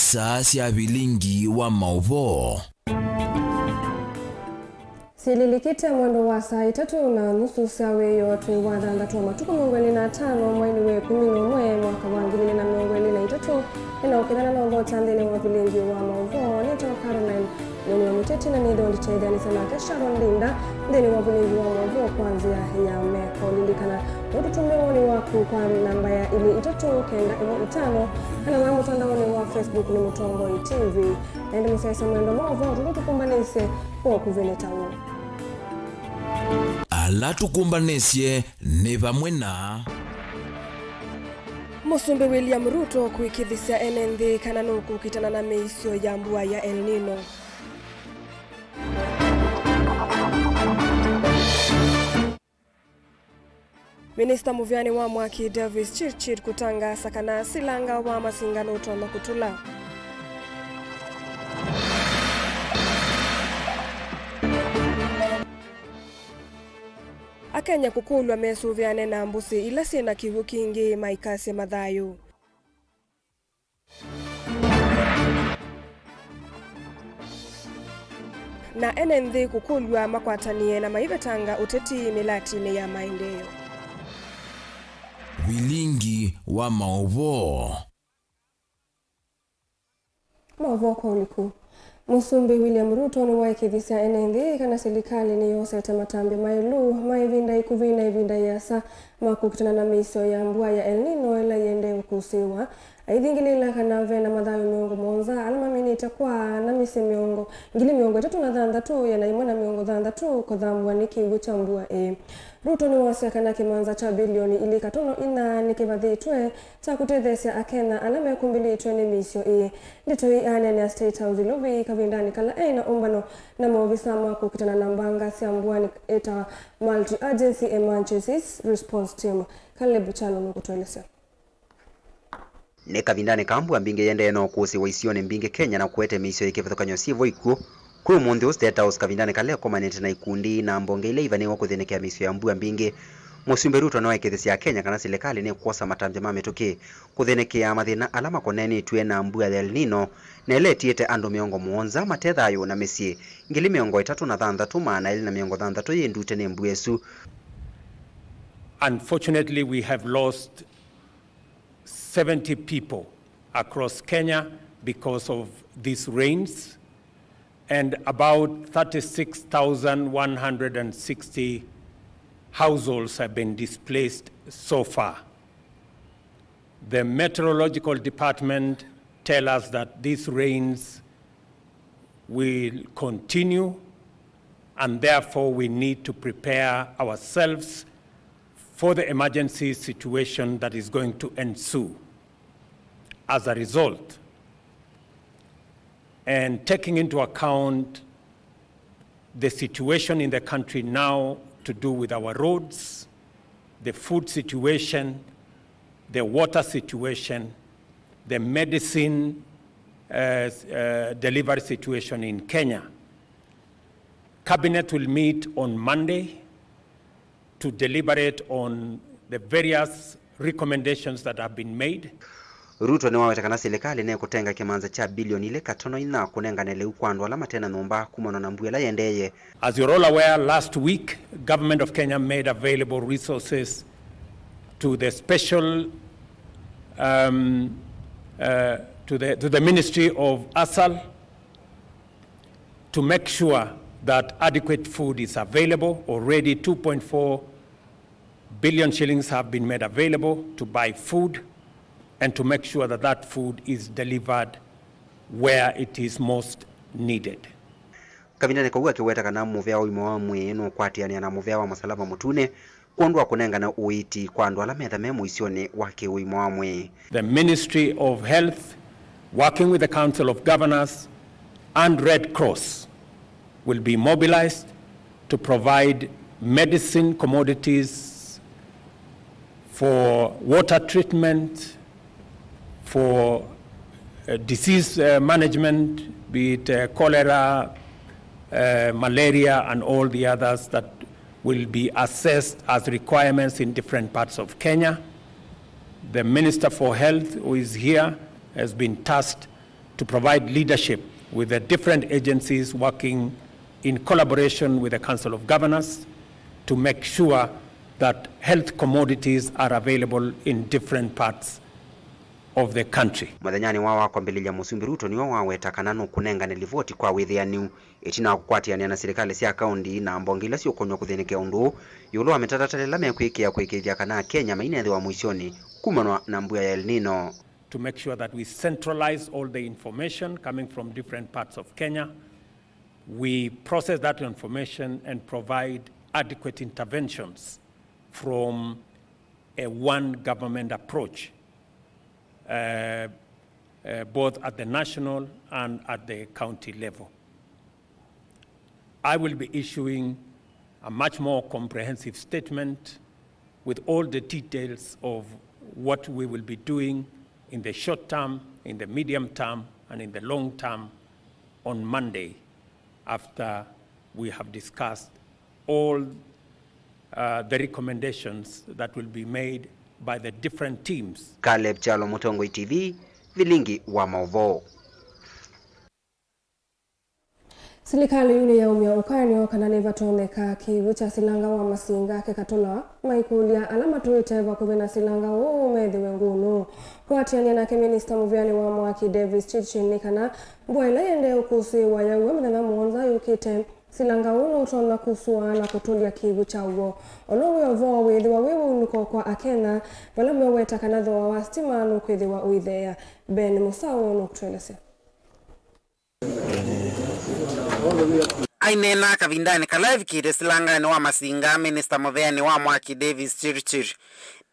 saa cia Vilingi wa Mauvoo. Sililikite mwendo wa saa 3:30 sawe yote wa thandatu matuko 25 mwezi wa 11 mwaka wa 2023 inaokana na ngo tandene wa Vilingi wa Mauvoo ni Caroline ni MUTETI na nido ndichaidani sana kesha Ronlinda ndeni wa Vilingi wa Mauvoo kuanzia ya meko lilikana ututumeoni wako kwa namba ya ili 395 na mtandaoni wa Facebook ni Mutongo TV na msasa mwendo Mauvoo tukumbanise kwa kuveneta wo ala tukumbanisye ni vamwe na Musumbi William Ruto kuikithisia NND kana nuku kitana na meisio ya mbua ya El Nino. Minister Muvyani wa Mwaki Davis Chirchir kutanga sakana silanga wa masingano utono kutula. Akenya kukulwa mesu vyane na mbusi ila sina kivu kingi maikasi madhayo. Na NND kukulwa makwatanie na maivetanga uteti milatini ya maendeleo. Vilingi wa Mauvoo. Mauvoo kwa uliku. Musumbi William Ruto ni waikithisia NND kana serikali ni yosete matambi mailu maivinda ivinda yasa makukitana na miso ya mbua ya El Nino ila yende ukusiwa aidhingilila kana vena madhayo miongo monza alama mini itakuwa na misi miongo ngili miongo 3 ya na imona miongo 3 kwa dhambua niki ucha mbua Ruto ni wasia kana kimanza cha bilioni ili katono ina nikivadhitwe cha kutethesia akena alama ya kumbili itwe misio ndito ya State House Lobby kavindani kala na umbano na maofisa mako kitana na mbanga siambuani eta multi-agency emergencies response team kalebu chano nukutuelesea. Ne kavindani kambu ambinge yende no kusi waisione mbinge Kenya na kuete misio ikivetokanyo sivo iku kwa mundi State House kavindani kale komanete na ikundi na mbonge ile ivane wako thenekea misio ya mbua mbinge Musumbi Ruto na waikithisia Kenya kana serikali ni kukosa matamje mametoke kuthenekea mathina alama koneni tuwe na mbua ya El Nino na ile tiete ando miongo muonza matethayo na mesie ngili miongo 3 maana ili na miongo 3 yendute ne mbua esu. Unfortunately, we have lost 70 people across Kenya because of these rains, and about 36,160 households have been displaced so far. The meteorological department tell us that these rains will continue, and therefore we need to prepare ourselves for the emergency situation that is going to ensue as a result. And taking into account the situation in the country now to do with our roads, the food situation, the water situation, the medicine delivery situation in Kenya. Cabinet will meet on Monday to deliberate on the various recommendations that have been made. Ruto ni waweta kana serikali ne kutenga kimanza cha bilioni ile katono ina kunenga nele ukwando alama tena nomba kumono na mbuyela yendeye. As you're all aware, last week government of Kenya made available resources to the special to the Ministry of ASAL to make sure that adequate food is available. Already 2.4 billion shillings have been made available to buy food and to make sure that that food is delivered where it is most needed. Kavindani kwa kiweta kana muvea uimo mwenu kwatiania na muvea wa masalama mutune kuondwa kunenga na uiti kwando alametha memo isione wake uimo mwe. The Ministry of Health, working with the Council of Governors and Red Cross, will be mobilized to provide medicine commodities for water treatment, for disease management, be it cholera, malaria, and all the others that will be assessed as requirements in different parts of Kenya. The Minister for Health, who is here, has been tasked to provide leadership with the different agencies working in collaboration with the Council of Governors to make sure that health commodities are available in different parts of the country. Muthenyani wa kwambililia Musumbi Ruto niwo wawetaka no kunengane livoti kwa withianu itina kukwatiania na serikali cia kaunti na mbongila cio konywa kuthinikia undu yulo ametatalela mekwikia kwikithia kana Kenya mainethi wa mwishoni kumanwa na mbuya ya El Nino. To make sure that we centralize all the information coming from different parts of Kenya, we process that information and provide adequate interventions from a one government approach, both at the national and at the county level. I will be issuing a much more comprehensive statement with all the details of what we will be doing in the short term, in the medium term, and in the long term on Monday, after we have discussed all the recommendations that will be made by the different teams. Caleb Chalo, Mutongoi TV, Vilingi wa Mauvoo. Serikali yule ya umya ukani wakana nevatoneka kiwu cha silanga wa masinga ke katola maikulia alama tuiteva kubena silanga umedhiwe ngunu kuatiania na Minister Muvyani wa Mwaki Davis Chichin kana mbwela yende ukusi wa yawe mdana mwonza yukite silanga uno utona kusua na kutulia kiwu cha uwo olowe ovoa wedhiwa wewe unuko kwa akena wala mweweta kanadho wa wastima nukwedhiwa uidhea Ben Musawo nukutuelesea. Ainena kavindani kalive kire silanga ni wa masinga Minister Muvyani wa Mwaki Davis Chirchir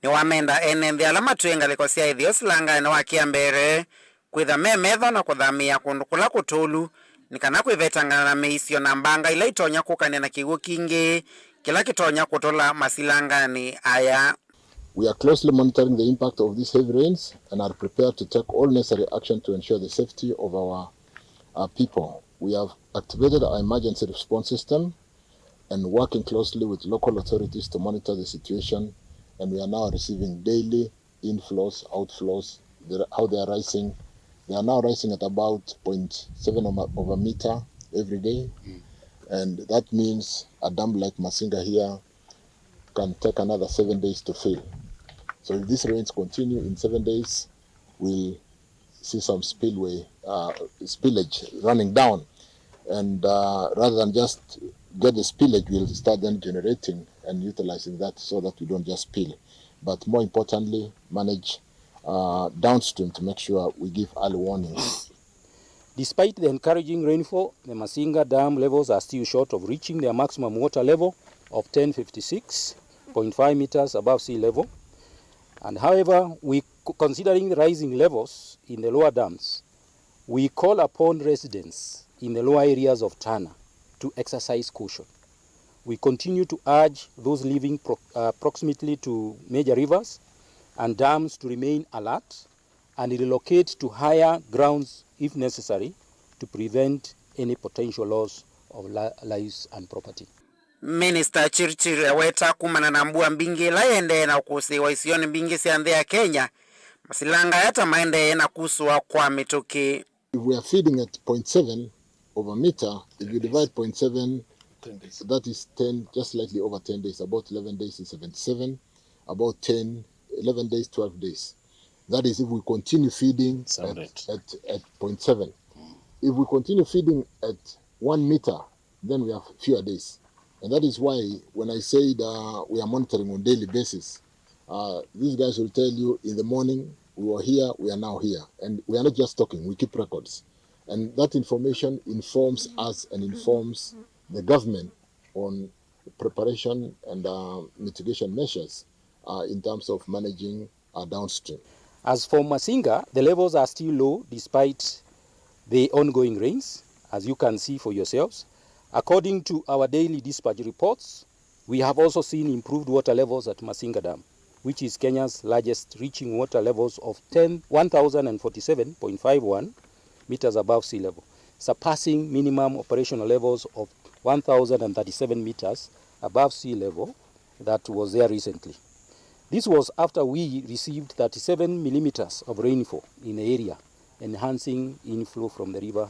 ni wamenda enende alama tuenga likosia idhio silanga ni wa kiambere kwitha memetho na kuthamia kundukula kutulu nikana kwivetangana na meisio na mbanga ila itonya kukania na kiwu kingi kila kitonya kutola masilanga ni aya. We are closely monitoring the impact of these heavy rains and are prepared to take all necessary action to ensure the safety of our people. We have activated our emergency response system and working closely with local authorities to monitor the situation, and we are now receiving daily inflows, outflows, how they are rising. They are now rising at about 0.7 of a meter every day, and that means a dam like Masinga here can take another 7 days to fill. So if these rains continue in 7 days, we'll see some spillage running down, and rather than just get the spillage, we'll start then generating and utilizing that so that we don't just spill, but more importantly manage downstream to make sure we give early warnings. Despite the encouraging rainfall, the Masinga Dam levels are still short of reaching their maximum water level of 1056.5 meters above sea level. And however, considering the rising levels in the lower dams, we call upon residents in the lower areas of Tana to exercise caution. We continue to urge those living proximately to major rivers and dams to remain alert and relocate to higher grounds if necessary to prevent any potential loss of lives and property. Minister Chirchir weta kumana na mbua mbingi la yende na ukusi wa isioni mbingi siandhe ya Kenya masilanga yata maende na kusua kwa mitoki. If we are feeding at 0.7 of a meter, if you divide 0.7, that is 10, just slightly over 10 days, about 11 days is 77, about 10, 11 days, 12 days. That is if we continue feeding at 0.7. If we continue feeding at 1 meter, then we have fewer days. And that is why when I said we are monitoring on a daily basis, these guys will tell you in the morning, we were here, we are now here. And we are not just talking, we keep records. And that information informs us and informs the government on preparation and mitigation measures in terms of managing our downstream. As for Masinga, the levels are still low despite the ongoing rains, as you can see for yourselves. According to our daily dispatch reports, we have also seen improved water levels at Masinga Dam, which is Kenya's largest, reaching water levels of 1,047.51 meters above sea level, surpassing minimum operational levels of 1,037 meters above sea level that was there recently. This was after we received 37 millimeters of rainfall in the area enhancing inflow from the river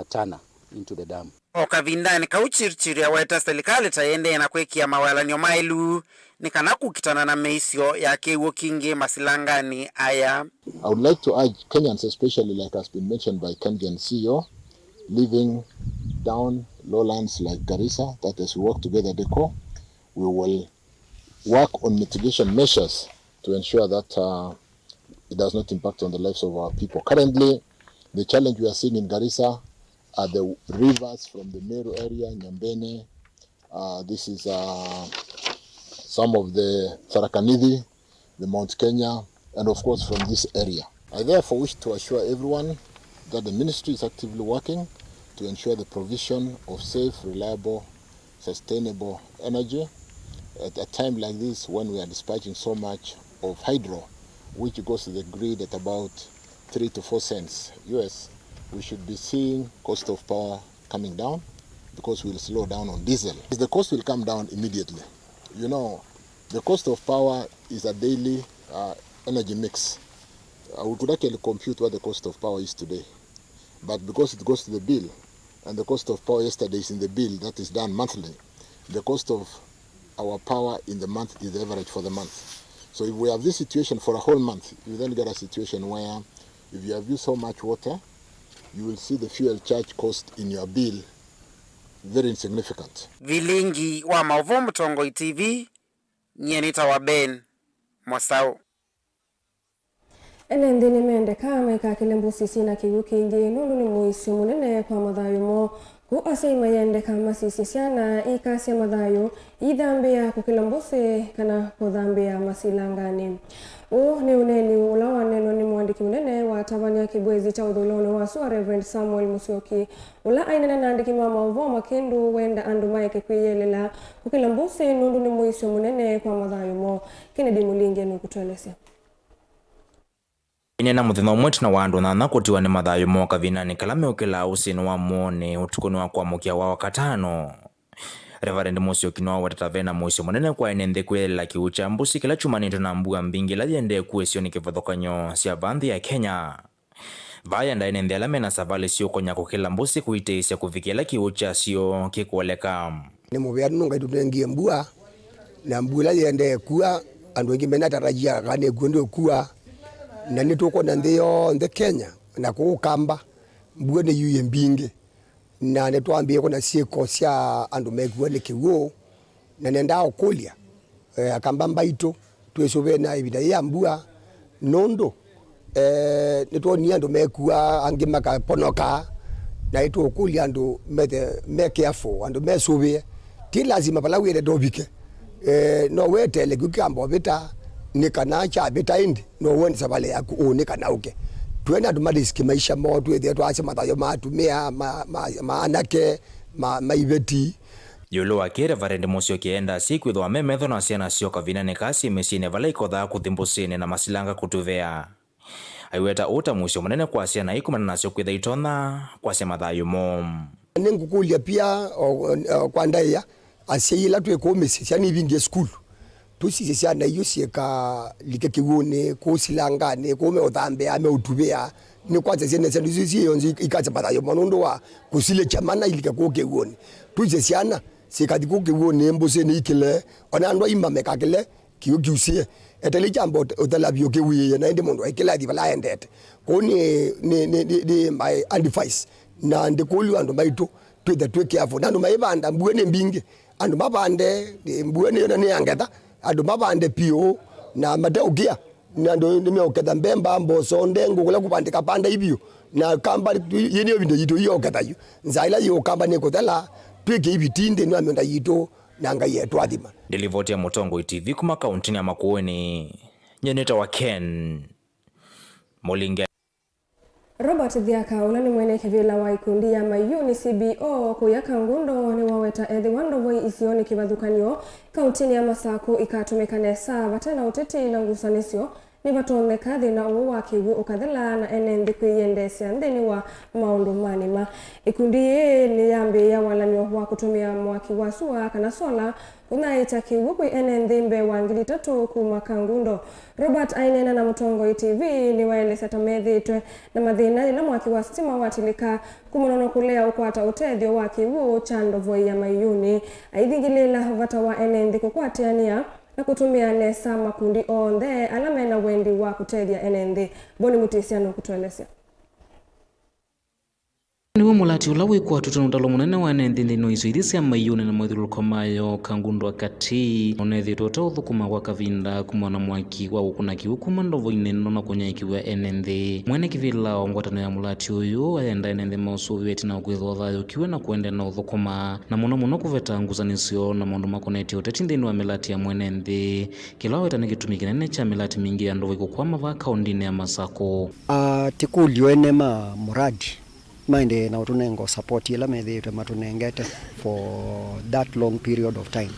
Tana into the dam. Okavindani kauchirichiria weta serikali taende na kwekia mawalanyo mailu nikana kukitana na meisio yake wokinge masilangani aya. I would like to urge Kenyans, especially like has been mentioned by Kenyan CEO, living down lowlands like Garissa, that as we work together, we will work on mitigation measures to ensure that it does not impact on the lives of our people. Currently, the challenge we are seeing in Garissa are the rivers from the Meru area, Nyambene. This is some of the Tharaka-Nithi, the Mount Kenya, and of course from this area. I therefore wish to assure everyone that the ministry is actively working to ensure the provision of safe, reliable, sustainable energy at a time like this when we are dispatching so much of hydro, which goes to the grid at about 3 to 4 cents US. We should be seeing cost of power coming down because we'll slow down on diesel. The cost will come down immediately. You know, the cost of power is a daily energy mix. We could actually compute what the cost of power is today. But because it goes to the bill, and the cost of power yesterday is in the bill that is done monthly, the cost of our power in the month is the average for the month. So if we have this situation for a whole month, you then get a situation where if you have used so much water, you will see the fuel charge cost in your bill very insignificant. Vilingi wa Mauvoo Mtongo TV, nyenita wa Ben Mosau. Enendini mende kama ikakilembusi sina kiyuki ingi nulu ni muisi munene kwa madhayo mo ku asima yende kama sisi siana ikasi ya madhayo idhambia kukilembusi kana kudhambia masilangani. Ni uneni ulawa neno ni mwandiki munene wa Tabania Kibwezi cha udhulone wa Sua Reverend Samuel Musyoki. Ula ainena naandiki mama Mauvoo makendu wenda andu maike kuyelela kukilembusi nulu ni muisi munene kwa madhayo mo. Kennedy Mulingi nukutuelezea. Inena muthenya umwe na wandu na kutiwa ni mathayo moka vinani kalame ukila usini wa muone utukuni wa kwamukia wa wakatano. Reverend Musyoki no watata vena muisyo munene kwa enende kwelela kiucha mbusi kila chumanito na mbua mbingi la yende kuesyo ni kivothokanyo sia bandhi ya Kenya. Vaya nda enende alame na savali sio konya kukila mbusi kuiteisya kufikila kiucha sio kikuoleka. Ni mubeanu nunga itutengie mbua na mbua la yende kuwa andu wengi mena tarajia kane kuendo kuwa na nituko na nde Kenya na kukamba mbua ni yuye mbingi na netuambie kuna sieko sia andu mekuwa ni kiwo na nenda okulia akamba mbaito tuesove na ibida ya mbua nondo netuoni andu mekuwa angimaka ponoka na itu okulia andu me careful andu mesove ti lazima pala wele dobike no wetele kukambo bita nikana cha bita indi no wende sabale yaku unikana uke tuena dumadiski maisha mo tuethe twase mathayo matumia maanake maiveti Yolo wake Reverend Musyoki enda siku ithwa memetho na ciana cioka vinane kasi mesine vala ikotha kuthimbusine na masilanga kutuvea. Aiweta uta musyo munene kwa ciana ikumana nacio kwitha itona kwa cia mathayo mo. Ningukulia pia kwa ndaya asiila twekomisi ciana ivingie school. Tusisi ciana iyo cieka like kiwone ko silangane ko me othambe ame utuvea ni kwanza ciana ciyo ikacha mathayo monondo wa kusile chamana ilike ko kiwone tuje ciana cikati ko kiwone mbose ni ikile ona ndo imame kakile kiyo kiusie etele jambo utalabio kiwiye na ndi mundu ikila di bala endete ko ni my advice na ndikulu andu maitu twethe tweke afo nandu maibanda mbuene mbinge andu mabande mbuene ni angeta andu mabande pio na madaugia nando nimeoketha mbemba mboso ndengu kula kupandika panda ibio na kamba yenio bindo yito yoketha yu nzaila yo kamba ne kothela tweke ibitinde ni amenda yito nanga yetu athima. Delivote Mutongo TV kuma kaunti ya Makueni nyeneta wa Ken Molinge. Robert Thiaka ula ni mwene kivila wa ikundi ya mayuni CBO kuyaka ngundo ni waweta ethi wando voi isioni kivathukanyo kauntini ya Masako ikatumika nesa vatena uteti na ngusanisyo ni batoneka thina uo wa kiwu ukathela na ene kwiyendesya nthini wa maundu manima. Ikundi ni yambi ya walanio wa kutumia mwaki wa sua kana sola kunaita kiwu kwi ene mbe wa 3,000 kuma Kangundo. Robert Ainena na Mutongo TV ni waelesa tamethitwe na mathina ila mwaki wa stima watilika kumunono kulea ukwata utethio wa kiwu chando voi ya mayuni. Aithingilila vata wa ene kukwatiania na kutumia nesa makundi onthe alamena wendi wa kutethia ene Boni Mutisiano kutuelesea. Niwo mulati ula wikwa tutano ndalo munene wa ene no iso ithisia mayune na mwithuluko mayo Kangundo akati onethi toto thukuma kwa kavinda kumwana mwaki wa gukuna kiwu kuma ndovo-ini na kunyakiwa ene mwene kivila ongwatano ya mulati uyu ayenda ene mausuviweti na ukwithwa thayo kiwe na kuende na uthukuma na muno kuveta nguzanisio na maundu makoneti uteti nthini wa milati ya mwene nthi kila weta ni gitumi kinene cha milati mingi ya ndovo ikukwama va kaundini ya Masako. Tikulio ene ma muradi maende na utunengo support ila methitwe matunengete for that long period of time.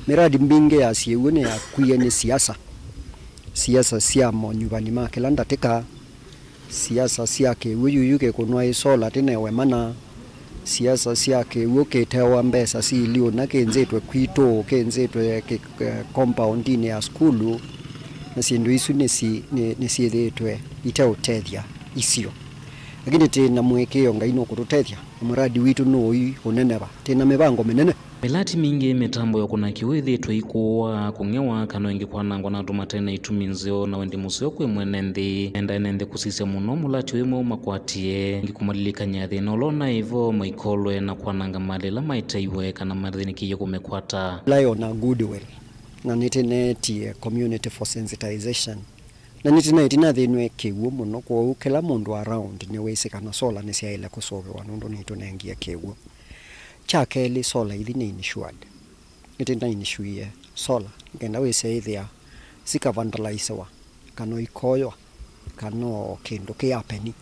Miradi mbinge ya siewune ya kuye ni siasa sia monyubani make landa tika siasa siake uyuyuke kunwa isola tinewe mana siasa siake uke tewa mbesa si ilio na kenzetwe kwito kenzetwe compound ni ya skulu na sindu isu nisi thitwe ite utethia isio. Lakini tena mwekeo ngaino kututethia muradi witu noi uneneba tena mibango minene milati mingi mitambo ya kuna kiwithi twikuwa kungewa kano ingi kwanangwa na tumatena ituminzio na wendi musio kwe mwene nthi enda nende kusisya muno mulati wimwe makwatie ngi kumalilika nyathi na ulona ivo maikolwe na kwananga malila maitaiwe kana mathinikiye kumekwata layo na goodwill na nitinetie community for sensitization na nitina thinwe kiwu muno kwa ukela mundu around ni wese kana sola ni siaile kusobe wanundu nitunengia kiwu chakeli sola ili ni insured nitina insuye sola ngenda wese ithia sika vandalize wa kano ikoyo kano kindu kiapeni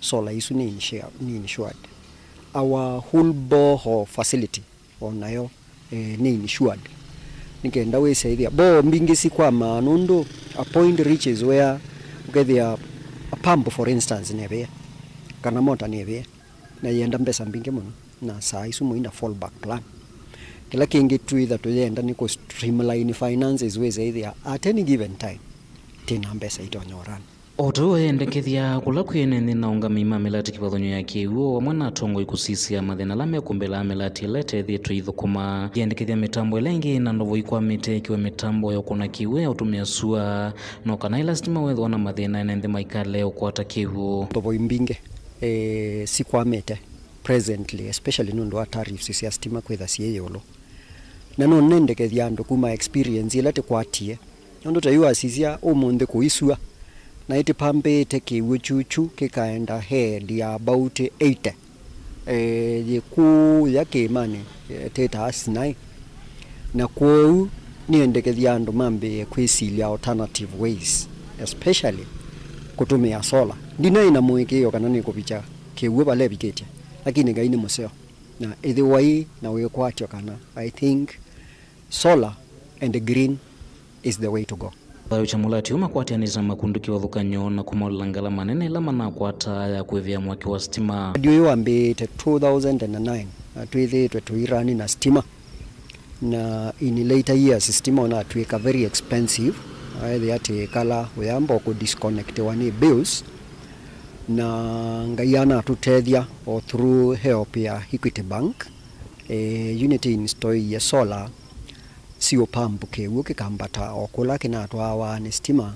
sola isu ni insured. Our whole bore facility onayo ni insured. Nikenda wese ithia bo mbingi si kwa manundu a point reaches where get a pump for instance neve kana mota neve na yenda mbesa mbingi muno na saa isu muina fallback plan kila kingi tuitha tuyenda niko streamline finances wese ithia at any given time tina mbesa itonyorana oto endekethia kula kwiene na unga mima milati kivathonyo ya kiwu mwana tongo ikusisia mathina lame kumbela milati lete thitu ithukuma yendekethia mitambo elengi na ndovo ikwamite kiwe mitambo ya kuna kiwu ya utumia sua no kana ila stima wethwa na mathina ene maikale ukwata kiwu ndovo imbinge sikwamite presently especially nundu wa tariffs cia stima kwitha cie yolo na no nendekethia andu kuma experience ilate kwatie nundu tayu asisia umunthe kuisua na iti pambe teki wuchuchu kikaenda head ya about 80 yiku yake mani teta asinai na kwou niendekethia andu mambe kwisilia alternative ways especially kutumia solar ndina ina mwekeo kana ni kupicha kiwu bale biketia lakini ngaini museo na ithiwai na wekwatyo kana I think solar and green is the way to go. Bayo cha mulati umakwatianiza makunduki wa thukanyo na kumolangala manene ila manakwata ya kuivia mwaki wa stima. Radio wambite 2009 tuithitwe tuirani na stima na in later years stima ona tuika very expensive aithi ati kala uyambo ku disconnect wani bills na ngaiana tutethia or through help ya Equity Bank unity install ya solar sio pambu kiwu kikambata okula kinatwa wa ni stima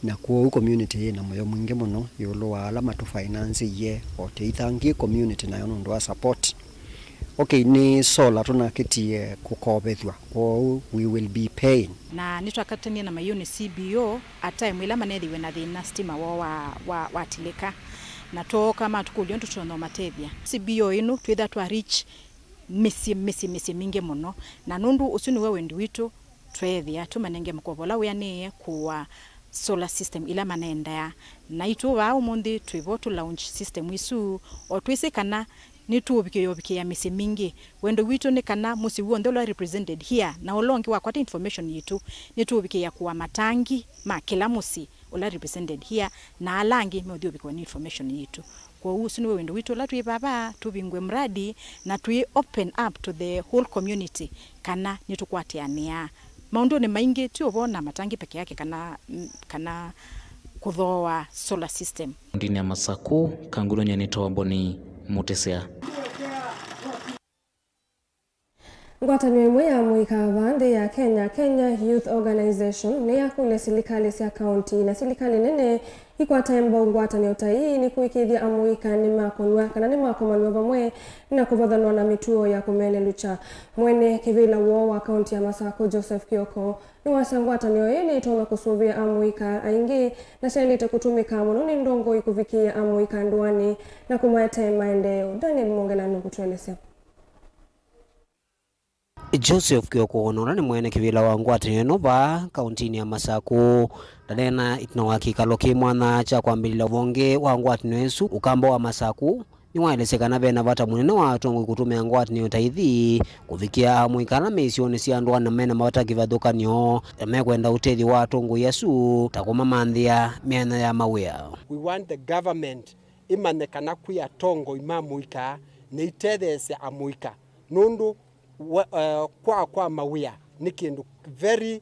na kwa community ye na moyo mwingi muno yolo wala matu finance ye ote ithangi community na yono ndo support okay ni solar tunakitie kukobethwa so we will be paying na nitwakatania na mayuni CBO atime ila manethiwe na thina stima wa tilika na to kama tukulio tutono matethia CBO inu twitha twa reach misi mingi muno na nundu usuni wewe ndi witu twethia tumanenge mkobola wianie kuwa solar system ila manenda ya na itu wa umundi twivo tu launch system isu otwise kana nituubike yobike ya misi mingi wendo witu ni kana musi wonde lo represented here na olongi wa kwata information yitu nituubike ya kuwa matangi ma kila musi ula represented here na alangi meodio biko ni information yitu kwa usu niwe wendo witu la tui baba tubingwe mradi na tui open up to the whole community kana nitukwatiania maundu ni maingi tuobona matangi peke yake kana kuthoa solar system ndini ya Masaku kangulo nyanitoa mboni mutesea ngwatanio imwe ya muikavande ya Kenya Youth Organization ni ya kule serikali cia county na serikali nene ikwata mbo ngwatanio ta hii ni kuikithia amuika ni makonwa kana ni makomanwa bamwe na kuvothanwa na mituo ya kumele lucha mwene kivila wa county ya Masaku Joseph Kioko ni wasangwatanio hii ni itoma kusuvia amuika aingi na sendite kutumika muno ni ndongo ikuvikia amuika ndwani na kumwete maendeleo. Daniel Mongela nukutuelezea. Joseph Kioko onora ni mwene kivila wa ngwatanio nova kauntini ya Masaku ndana itinawakikalo kimwana cha kwambilila vonge wa ngwatanio esu ukamba wa Masaku ni waelesekana bena vata munene wa atongo kutumia ngwatanio taithi kuvikia amuikana mesioni cia ndwa na mena mawata kivadhukanio mekwenda utethi wa atongo yesu takuma manthia miena ya mawia. We want the government imanekana kuya tongo imamuika ni itethese amuika nundu kwa mawia ni kindu very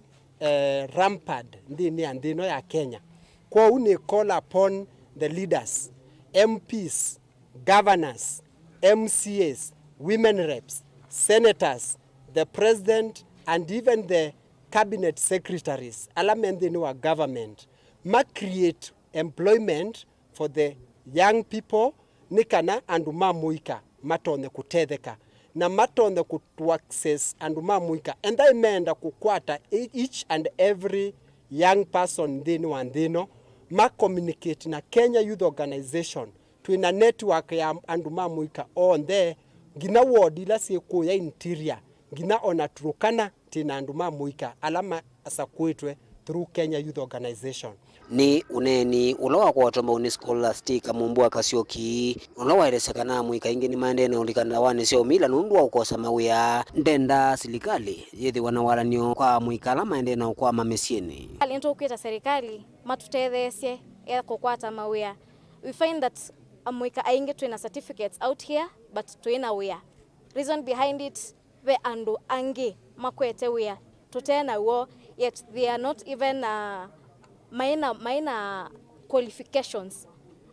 rampant ndino ya Kenya. Kwa uni call upon the leaders, MPs, governors, MCAs, women reps, senators, the president and even the cabinet secretaries alamendini wa government ma create employment for the young people nikana anduma muika matone kutetheka na matone kutu access anduma muika enda imenda kukwata each and every young person ndino ma communicate na Kenya Youth Organization twina network ya anduma muika on there gina ward ila siku ya interior gina ona Turukana tina anduma muika alama asakwetwe through Kenya Youth Organization. Ni uneni ulowa kwa watomba unischolastic mumbua kasioki ulowa elesekana muika ingi ni maende na ulikanda wani sio mila nundua ukosa mawia ndenda silikali yethi wanawaranio kwa muikala maende na ukwa mamesieni alinto ukwita serikali matutethesye ya kukwata mawia. We find that amuika aingi tuina certificates out here but tuina wea reason behind it we andu angi makwete wea tutena wo yet they are not even minor qualifications.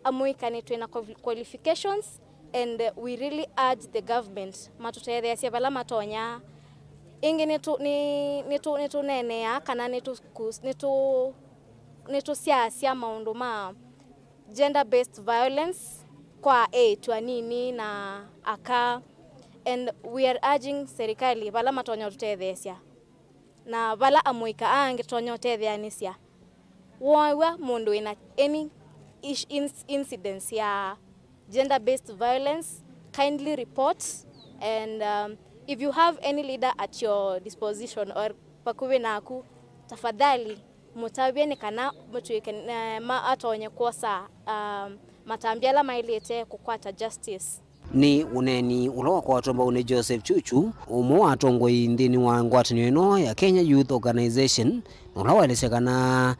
Amuika ni tuina qualifications and we really urge the government matutethesye bala matonya ingi nitu nene ya kana nitu siasia maundu ma gender based violence kwa tuanini na aka and we are urging serikali bala matonya tutethesya na bala amuika ange tonyo tethianisia wowa mundu ina any incidents ya gender based violence kindly report and if you have any leader at your disposition or pakuwe naku tafadhali mutabieni kana mutuike ma atonye kosa matambiala mailete kukwata justice. Ni uneni ulowa kwa watomba une Joseph Chuchu umo watongo indini wa ngwatanio ino ya Kenya Youth Organization ulowa elesekana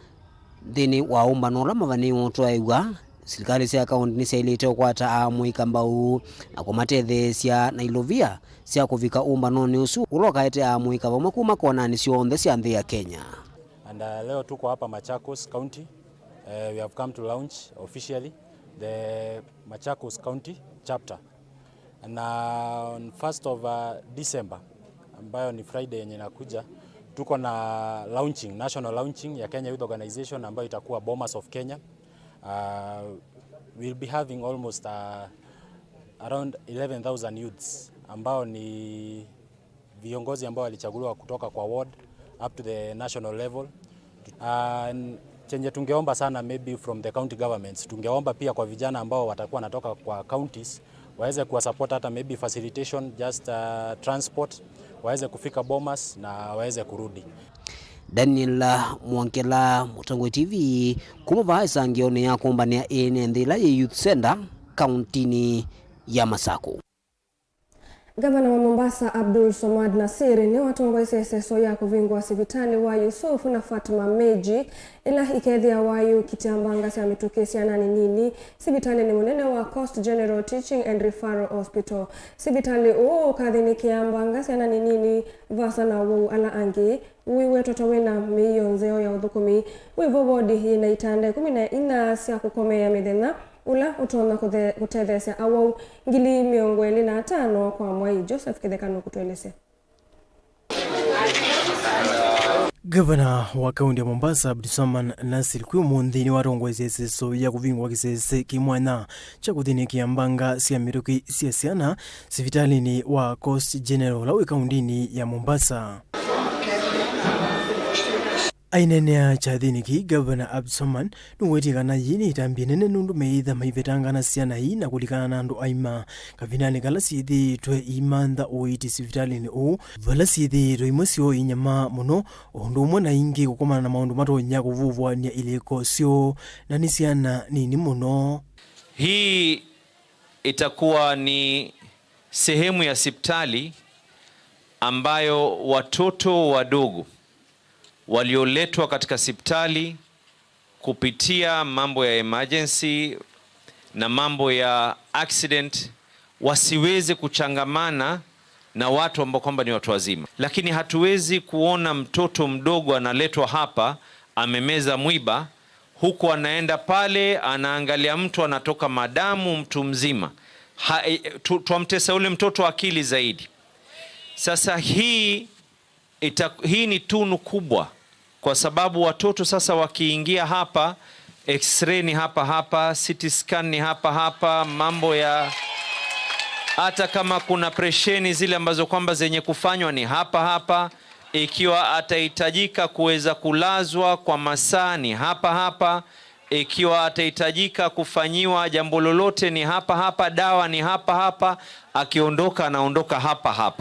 dini waumba nola mavani utwaiwa serikali cia kaunti ni sailite kwata amuika mbau na kumatethesya na ilovia cia kuvika umba noni usu ulokaete amuika vamwe kuma kona ni cionthe cia nthi ya Kenya. And leo tuko hapa Machakos County. We have come to launch officially the Machakos County chapter. And on 1st of December, ambayo ni Friday yenye nakuja, tuko na national launching ya Kenya Youth Organization ambayo itakuwa Bomas of Kenya. We'll be having almost around 11,000 youths ambao ni viongozi ambao walichaguliwa kutoka kwa ward up to the national level. Chenye tungeomba sana maybe from the county governments, tungeomba pia kwa vijana ambao watakuwa natoka kwa counties waweze kuwa support hata maybe facilitation, just transport, waweze kufika Bomas na waweze kurudi. Daniel Mwankela, Mutango TV, kumuvaa sangione ya kumbania ene ndila ya Youth Center, kauntini ya Masaku. Gavana wa Mombasa Abdul Somad Nasir ni watongoise seso ya kuvingwa sibitali wa Yusuf na Fatma Meji ila ikethia wayu kitiambanga sia mitukesi anani nini sibitali ni munene wa Coast General Teaching and Referral Hospital. Sibitali kathini kiambanga sia anani nini vasa na wou ala angi wiwe totowena miyonzeo ya udhukumi wivo bodi ina itande 14 sia kukomea mithenya ula utona kutethesya awau 25,000 kwa mwai. Joseph Kithekano kutuelezea. Gavana wa kaunti ya Mombasa Abdulswamad Nasir kwi munthini watongoesya seso ya kuvingwa kisese kimwana cha kuthinikia mbanga sia mituki sia ciana sivitalini wa Coast General wa kaunti ya Mombasa. Ainenea chathiniki Gavana Abdulswamad nuwetikana yini itambi nene nundu meitha maivetangana ciana hii na kulikana na andu aima kavinani kala siithitwe imantha uiti sivitalini vala siithitwe imwe sio inyama muno undu umwe na ingi gukomana na maundu matonya kuvuvwania iliko sio na ni ciana nini muno. Hii itakuwa ni sehemu ya sipitali ambayo watoto wadogo walioletwa katika sipitali kupitia mambo ya emergency na mambo ya accident wasiweze kuchangamana na watu ambao kwamba ni watu wazima. Lakini hatuwezi kuona mtoto mdogo analetwa hapa amemeza mwiba huku anaenda pale anaangalia mtu anatoka madamu mtu mzima. Tuamtesa ule mtoto akili zaidi. Sasa hii ni tunu kubwa kwa sababu watoto sasa wakiingia hapa x-ray ni hapa, CT scan ni hapa, mambo ya hata kama kuna presheni zile ambazo kwamba zenye kufanywa ni hapa, ikiwa atahitajika kuweza kulazwa kwa masaa ni hapa, ikiwa atahitajika kufanyiwa jambo lolote ni hapa, dawa ni hapa, akiondoka anaondoka hapa.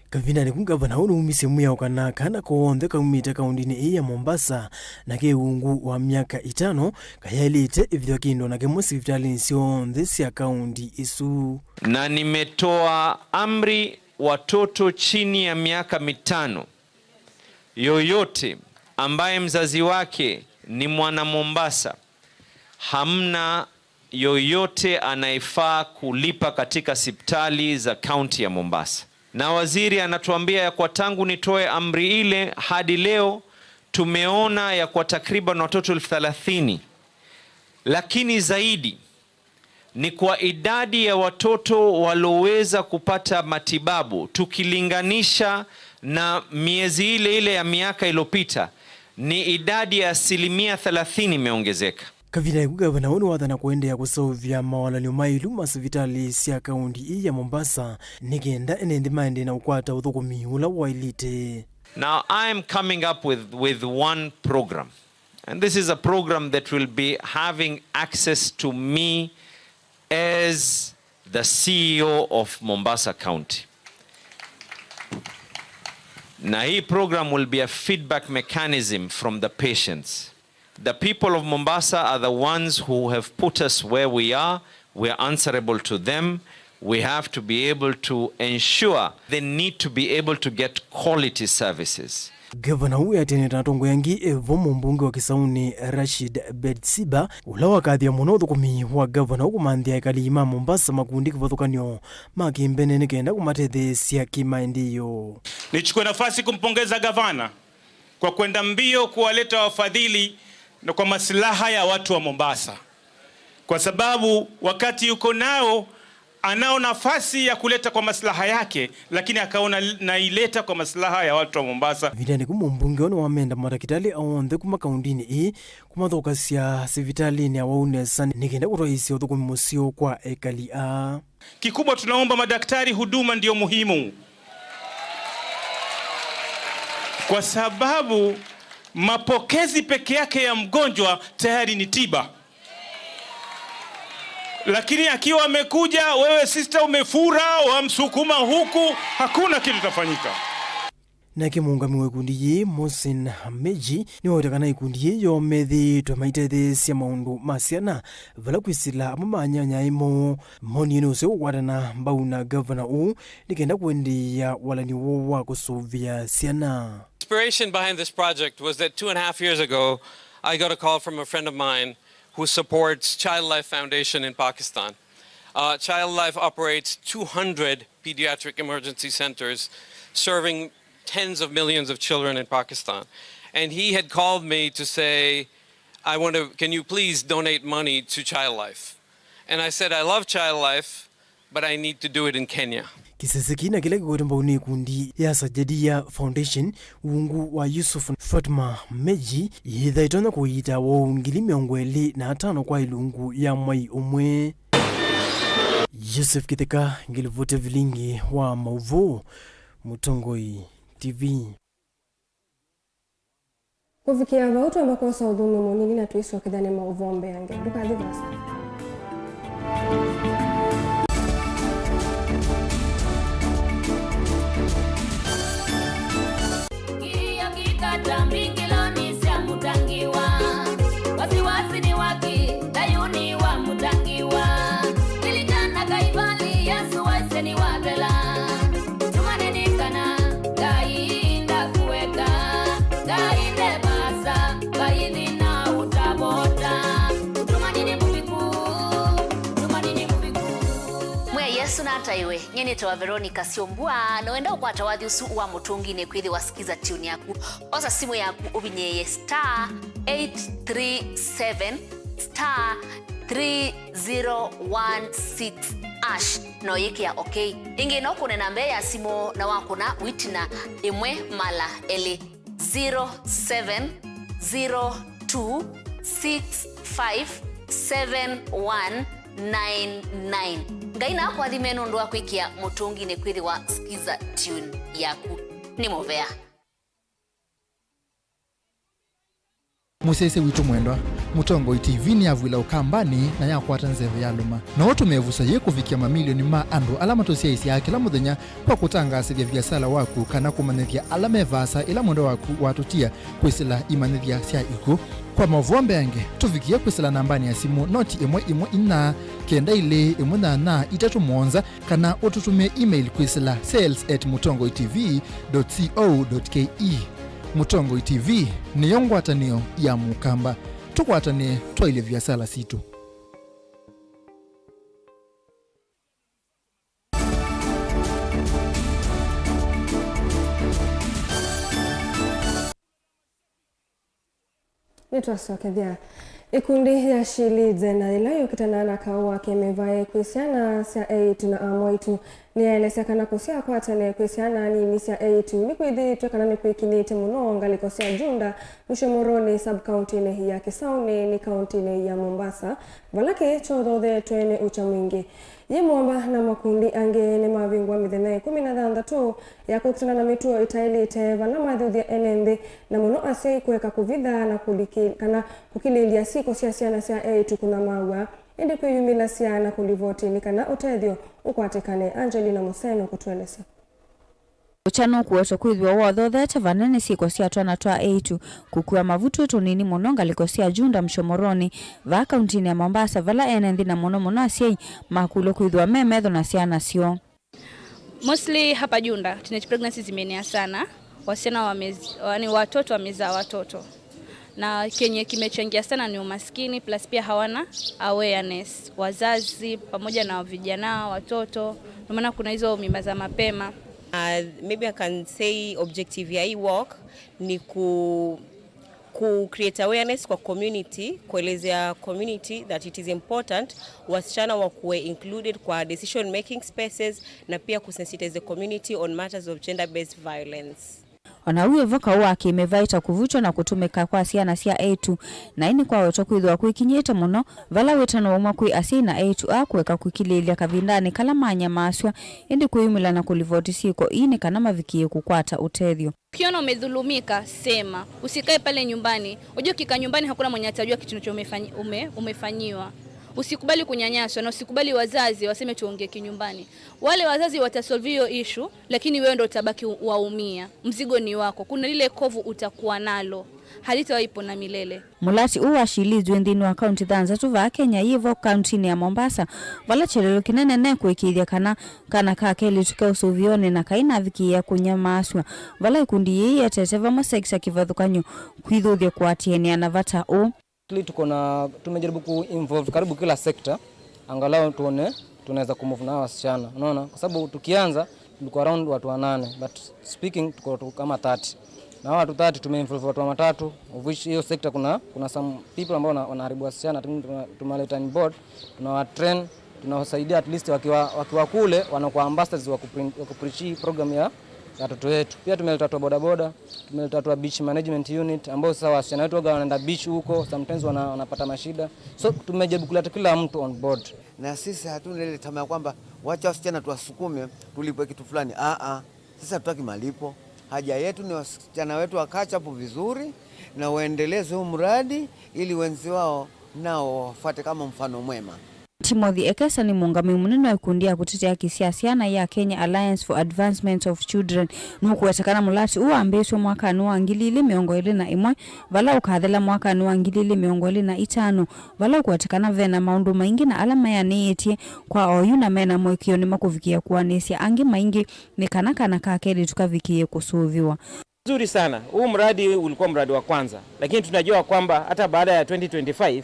Kavina ni kungavana unu umisimu ya ukanaka na kuonde kaumita kaundini iya Mombasa na keungu wa miaka 5 kayalite video kindo na kemo sivitali nsionde siya kaundi isu. Na nimetoa amri watoto chini ya miaka 5 yoyote ambaye mzazi wake ni mwana Mombasa, hamna yoyote anaifaa kulipa katika sipitali za kaunti ya Mombasa. Na waziri anatuambia ya kwa tangu nitoe amri ile hadi leo tumeona ya kwa takriban watoto 30,000. Lakini zaidi ni kwa idadi ya watoto waloweza kupata matibabu tukilinganisha na miezi ile ya miaka iliyopita ni idadi ya 30% imeongezeka. Kavina igugavana unu wathana kuendea kusovya mawalalio mailu masivitali sia kaundi ya Mombasa nigenda enende maende na ukwata uthukumi ula wailite. Now I am coming up with one program, and this is a program that will be having access to me as the CEO of Mombasa County. Na hii program will be a feedback mechanism from the patients. The people of Mombasa are the ones who have put us where we are. We are answerable to them. We have to be able to ensure they need to be able to get quality services. Gavana huyu ateneta tongo yangi evo mbunge wa Kisauni Rashid Bedsiba ula wakathia muno uthukumi wa gavana huku manthia ikalima Mombasa makundi kivathukanio makimbene kenda kumatethesia kimaendio. Nichukue nafasi kumpongeza gavana kwa kwenda mbio kuwaleta wafadhili na kwa maslaha ya watu wa Mombasa, kwa sababu wakati yuko nao anao nafasi ya kuleta kwa maslaha yake, lakini akaona naileta kwa maslaha ya watu wa Mombasa. Vidani kumbunge ono wamenda matakitali aonde kuma kaundini kumathokasia sivitalini awaunesa nikenda kutoisi uthukumi musio kwa ekalia. Kikubwa tunaomba madaktari, huduma ndio muhimu, kwa sababu mapokezi peke yake ya mgonjwa tayari ni tiba. Lakini akiwa amekuja wewe sister umefura wamsukuma huku, hakuna kitu tafanyika. na kimuungami wa ikundi yi Mosin Meji ni wotakana ikundi yi yomethi twamaitete cia maundu ma ciana vala kwisila amwe manyanyaimo moni ni ucio ugwatana mbau na governor u nikenda kwendia walani wo wa kusuvia ciana. Inspiration behind this project was that 2.5 years ago I got a call from a friend of mine who supports Child Life Foundation in Pakistan. Child Life operates 200 pediatric emergency centers serving tens of millions of children in Pakistan. And he had called me to say, can you please donate money to Child Life? And I said, I love Child Life, but I need to do it in Kenya. Kisesekina kile kigotemba uni kundi ya Sajadia Foundation uungu wa Yusuf Fatma Meji yithaitona kuita wa ungili 25 kwa ilungu ya mwai umwe. Yusuf Kiteka ngilivote Vilingi wa Mauvoo Mutongoi TV. Kufikia vautu ambako saudumu munini na tuisu wakidhani Mauvoo mbeange. Duka adivasa. Iwe nyene tawa Veronica Siombua no enda kwa tawadhi usu wa mutungi ne kwithi wasikiza tune yaku oza simu yaku ubinyeye *837 *3016 ash no yiki ya okay ingi no kune nambe ya simu na wakuna witina imwe mala ele 0702657199 ngaina kwa dhimeno ndo akwikia mutungi ne kwithi wa skiza tune yaku ni Movea Musese witu mwendwa Mutongo TV ni avwila ukambani na yakwata nzeve ya luma na watu mevusa ye kufikia mamilioni ma andu alama tosia isi ya kila muthenya kwa kutangasa vya biasala waku kana kumanethia alama evasa ila mwendo waku watutia kwisila imanethia sia iku kwa Mauvoo mbeange tufikia kwisila nambani ya simu noti imwe ina kenda ile imwe na itatu mwonza kana ututume email kwisila sales@mutongotv.co.ke. Mutongo TV ni yongwatanio ya mukamba tukwatane twaile vyasala situ. Nitwasokethia ikundi ya shilize na ilayo kitanana kawa kemevae kuisiana sia 8 na amoitu ni elesekana kusia kwa tane kuisiana ni sia 8 ni kuidhi twekana ni kuikinite muno ngalikosea junda mshomoroni sub county ne ya Kisauni ni county ne ya Mombasa valake chodothe twene ucha mwingi yemwamba na makundi ange ne mavingwa mithene 16 ya kukutana na mituo itailite vala mathudhi enende na muno asei kuweka kuvidha na kana kukililia siko siasiana sia 8 kuna mawa indi kuyumila siana kulivoti ni kana utethio ukwatekane. Angelina Museno kutueleza uchano kuweto kwithwa wothothe vanene siko sia twana twa 8 kukua mavutu tunini muno ngalikosia junda mshomoroni va kauntini ya Mombasa vala enendi na muno asiai makulo kwithwa memetho na siana sio mostly hapa junda teenage pregnancy zimeenea sana wasichana yani watoto wamezaa watoto na kenye kimechangia sana ni umaskini plus pia hawana awareness wazazi pamoja na vijana watoto ndio maana kuna hizo mimba za mapema. Maybe I can say objective ya hii work ni ku create awareness kwa community, kuelezea community that it is important wasichana wakuwe included kwa decision making spaces na pia kusensitize the community on matters of gender based violence. Wanauye voka wake imevaita kuvuchwa na kutumika kwa siana sia 8 na ini kwa weto kwithwa kuikinyete muno vala wetano umwa kui asina 8 akuweka kukililia kavindani kalamanya maswa indi kuyumila na kulivoti siko ini kana mavikie kukwata utethio. Ukiona umedhulumika sema, usikae pale nyumbani. Unajua kika nyumbani hakuna mwenye atajua kitu umefanyiwa. Usikubali kunyanyaswa na usikubali wazazi waseme tuongee kinyumbani. Wale wazazi watasolve hiyo issue, lakini wewe ndio utabaki waumia. Mzigo ni wako. Kuna lile kovu utakuwa nalo. Halitawaipo na milele. Mulati uwashilizwe ndini wa kaunti thanzatu va Kenya yivo kaunti ya Mombasa vala chelelo kinene ne kuikithia kana kakeli tuka usuvione na kaina vikia kunyamaswa vala ikundi yeye yetete ma sekta kivathukanyo kwithuthia kwatienia na vata u tumejaribu ku-involve karibu kila sekta angalau tuone tunaweza kumove na wasichana, unaona, kwa sababu tukianza tulikuwa around watu 8 but speaking tuko kama 30 na watu 30 tumeinvolve watu 3 of which hiyo sector kuna some people ambao wanaharibu wasichana, tumeleta on board, tunawatrain, tunawasaidia at least wakiwa kule wanakuwa ambassadors wa kupreach program ya watoto wetu. Pia tumeleta watu bodaboda, tumeleta watu beach management unit ambao sasa wasichana wetu wanaenda beach huko, sometimes wanapata mashida. So tumejaribu kuleta kila mtu on board. Na sisi hatuna ile tamaa kwamba wacha wasichana tuwasukume tulipwe kitu fulani. Sisi hatutaki malipo. Haja yetu ni wasichana wetu wakacha hapo vizuri na waendeleze huu mradi ili wenzi wao nao wafuate kama mfano mwema. Timothy Ekesa ni muungami munene wa kundi ya kutetea kisiasa ya Kenya Alliance for Advancement of Children nukuwetekana mulati uambeswe mwaka wa 2021 vala ukathela mwaka wa 2025 vala ukuwetekana vena maundu maingi na alama ya neetie kwa oyu na mena mwekio ni makuvikia kuwanesia angi maingi ni kanakana kakeli tukavikie kusuviwa. Nzuri sana. Huu mradi ulikuwa mradi wa kwanza, lakini tunajua kwamba hata baada ya 2025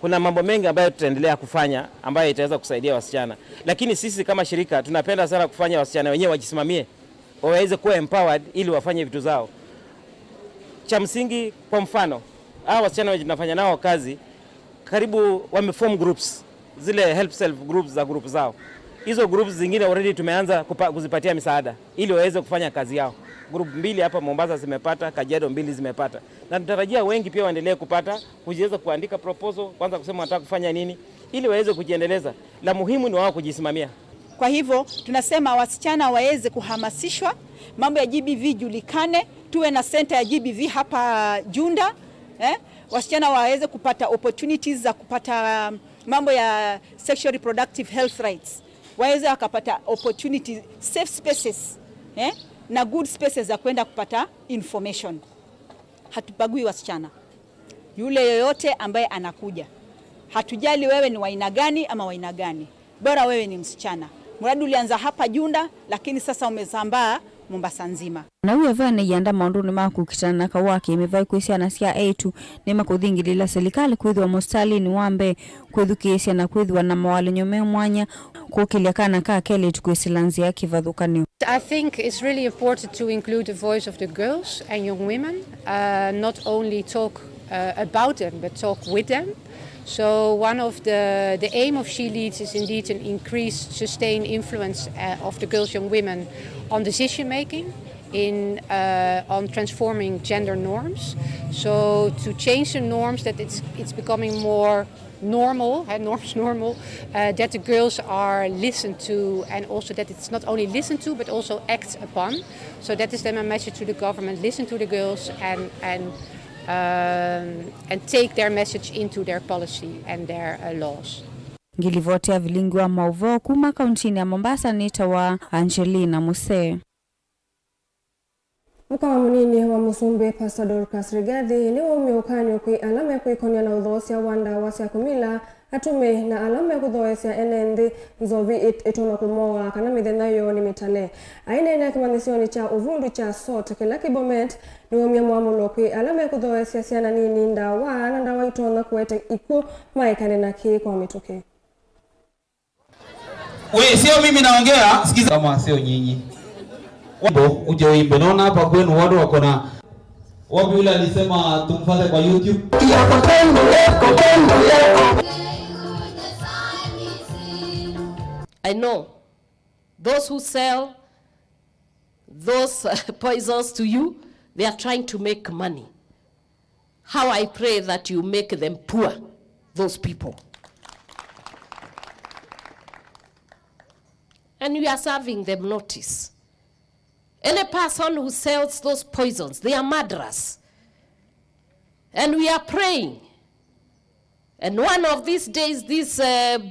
kuna mambo mengi ambayo tutaendelea kufanya ambayo itaweza kusaidia wasichana. Lakini sisi kama shirika tunapenda sana kufanya wasichana wenyewe wajisimamie, waweze kuwa empowered ili wafanye vitu zao. Cha msingi kwa mfano, hao wasichana wenye tunafanya nao kazi karibu wameform groups, zile help self groups za group zao. Hizo groups zingine already tumeanza kuzipatia misaada ili waweze kufanya kazi yao. Group 2 hapa Mombasa zimepata, Kajiado 2 zimepata. Na tunatarajia wengi pia waendelee kupata, kujiweza kuandika proposal, kwanza kusema wanataka kufanya nini ili waweze kujiendeleza. La muhimu ni wao kujisimamia. Kwa hivyo tunasema wasichana waweze kuhamasishwa, mambo ya GBV julikane, tuwe na center ya GBV hapa Junda, wasichana waweze kupata opportunities za kupata mambo ya sexual reproductive health rights. Waweze wakapata opportunities, safe spaces, na good spaces za kwenda kupata information. Hatubagui wasichana. Yule yoyote ambaye anakuja. Hatujali wewe ni waina gani ama waina gani. Bora wewe ni msichana. Mradi ulianza hapa Junda lakini sasa umesambaa Mombasa nzima. Na uya vane yanda maundu ni maku kitana ka wake imevai kuhusiana cia A2 ni makuthingilila serikali kwithwa mostali ni wambe kwithukiisia na kwithwa na mawale nyome mwanya kukilia kana ka kele tukwisilanzia kivathukanio. I think it's really important to include the voice of the girls and young women, not only talk about them but talk with them. So one of the aim of She Leads is indeed an increased sustained influence of the girls, young women on decision making, on transforming gender norms. So to change the norms that it's becoming more normal, that the girls are listened to, and also that it's not only listened to but also acted upon. So that is then my message to the government: listen to the girls and take their message into their policy and their laws. Ngilivotea Vilingi wa Mauvoo kuma kaunti ya Mombasa nita wa Angelina Muse. Mkawa munini wa Musumbe Pastor Dorcas Rigathi ni umeukanywa kui alama ya kuikonia na udhoosya wanda wasya kumila atume na alama ya kudhoosya enendi nzovi itona kumoa kana mithenayo ni mitale. Aina ina kimandisio cha uvundu cha sote kila kibomet ni umia muamulo kui alama ya kudhoosya siana nini ndawa na ndawa itona kuwete iku maikane na ki kwa mituke. Sio mimi naongea, sikiza kama sio nyinyi. Wimbo uje uimbe. Naona hapa kwenu watu wako na wapi yule alisema tumfuate kwa YouTube. I know those who sell those poisons to you, they are trying to make money. How I pray that you make them poor, those people. And we are serving them notice. Any person who sells those poisons, they are murderers. And we are praying And one of these days, these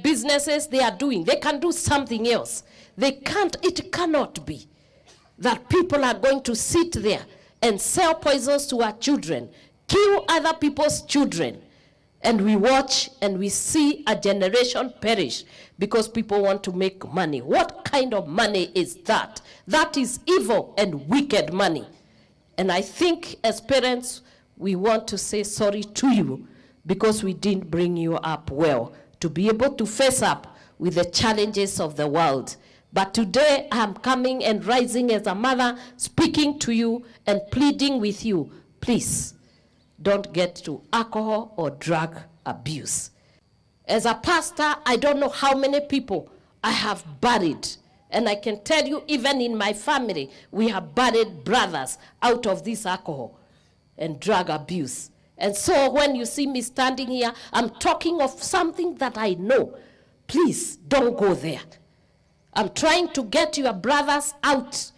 businesses they are doing, they can do something else. It cannot be that people are going to sit there and sell poisons to our children, kill other people's children, and we watch and we see a generation perish because people want to make money. What kind of money is that? That is evil and wicked money. And I think as parents, we want to say sorry to you because we didn't bring you up well to be able to face up with the challenges of the world. But today I'm coming and rising as a mother, speaking to you and pleading with you, please don't get to alcohol or drug abuse. As a pastor, I don't know how many people I have buried. And I can tell you, even in my family, we have buried brothers out of this alcohol and drug abuse. And so when you see me standing here, I'm talking of something that I know. Please don't go there. I'm trying to get your brothers out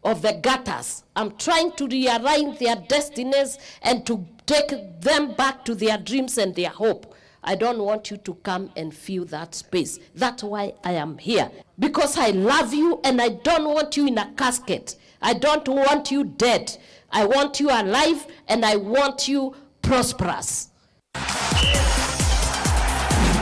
of the gutters. I'm trying to realign their destinies and to take them back to their dreams and their hope. I don't want you to come and fill that space. That's why I am here. Because I love you and I don't want you in a casket. I don't want you dead. I want you alive and I want you prosperous.